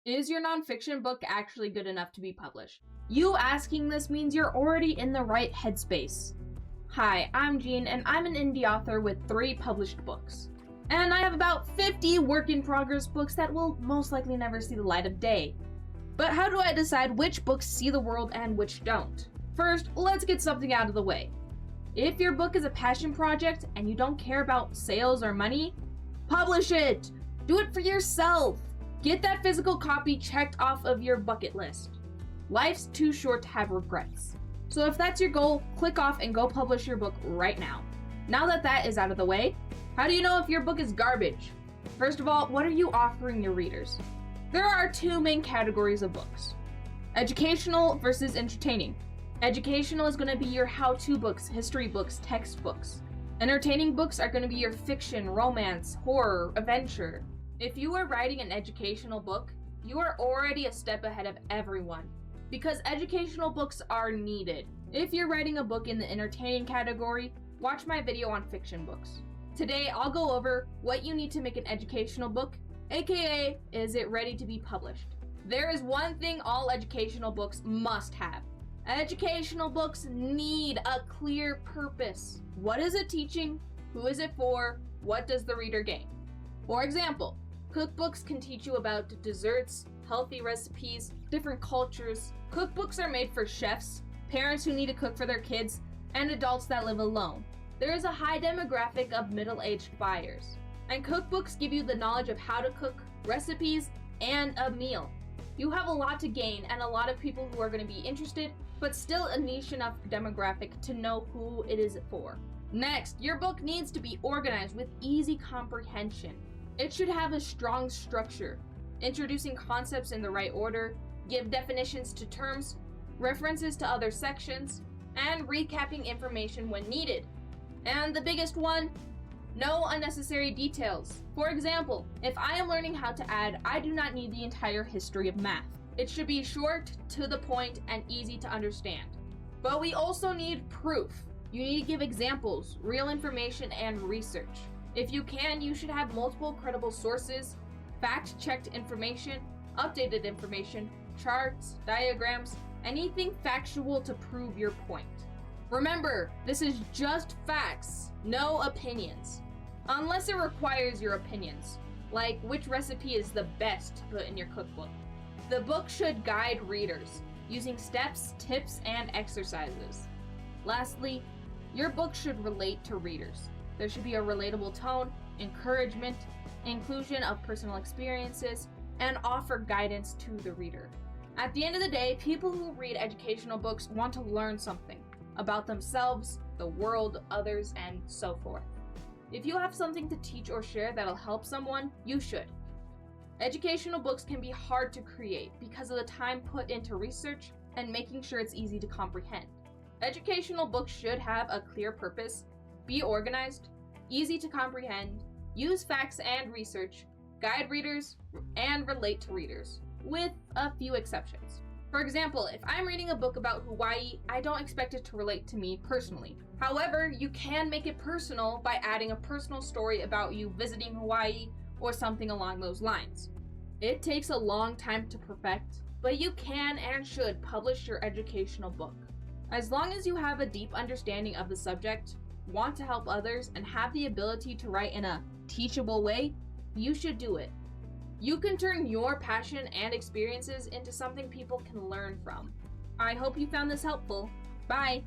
Is your nonfiction book actually good enough to be published? You asking this means you're already in the right headspace. Hi, I'm Jean, and I'm an indie author with 3 published books. And I have about 50 work-in-progress books that will most likely never see the light of day. But how do I decide which books see the world and which don't? First, let's get something out of the way. If your book is a passion project and you don't care about sales or money, publish it! Do it for yourself! Get that physical copy checked off of your bucket list. Life's too short to have regrets. So if that's your goal, click off and go publish your book right now. Now that that is out of the way, how do you know if your book is garbage? First of all, what are you offering your readers? There are 2 main categories of books: educational versus entertaining. Educational is going to be your how-to books, history books, textbooks. Entertaining books are going to be your fiction, romance, horror, adventure. If you are writing an educational book, you are already a step ahead of everyone, because educational books are needed. If you're writing a book in the entertaining category, watch my video on fiction books. Today, I'll go over what you need to make an educational book, aka, is it ready to be published? There is one thing all educational books must have. Educational books need a clear purpose. What is it teaching? Who is it for? What does the reader gain? For example, cookbooks can teach you about desserts, healthy recipes, different cultures. Cookbooks are made for chefs, parents who need to cook for their kids, and adults that live alone. There is a high demographic of middle-aged buyers. And cookbooks give you the knowledge of how to cook, recipes, and a meal. You have a lot to gain and a lot of people who are going to be interested, but still a niche enough demographic to know who it is for. Next, your book needs to be organized with easy comprehension. It should have a strong structure, introducing concepts in the right order, give definitions to terms, references to other sections, and recapping information when needed. And the biggest one, no unnecessary details. For example, if I am learning how to add, I do not need the entire history of math. It should be short, to the point, and easy to understand. But we also need proof. You need to give examples, real information, and research. If you can, you should have multiple credible sources, fact-checked information, updated information, charts, diagrams, anything factual to prove your point. Remember, this is just facts, no opinions. Unless it requires your opinions, like which recipe is the best to put in your cookbook. The book should guide readers, using steps, tips, and exercises. Lastly, your book should relate to readers. There should be a relatable tone, encouragement, inclusion of personal experiences, and offer guidance to the reader. At the end of the day, people who read educational books want to learn something about themselves, the world, others, and so forth. If you have something to teach or share that'll help someone, you should. Educational books can be hard to create because of the time put into research and making sure it's easy to comprehend. Educational books should have a clear purpose, be organized, easy to comprehend, use facts and research, guide readers, and relate to readers, with a few exceptions. For example, if I'm reading a book about Hawaii, I don't expect it to relate to me personally. However, you can make it personal by adding a personal story about you visiting Hawaii or something along those lines. It takes a long time to perfect, but you can and should publish your educational book. As long as you have a deep understanding of the subject, want to help others, and have the ability to write in a teachable way, you should do it. You can turn your passion and experiences into something people can learn from. I hope you found this helpful. Bye!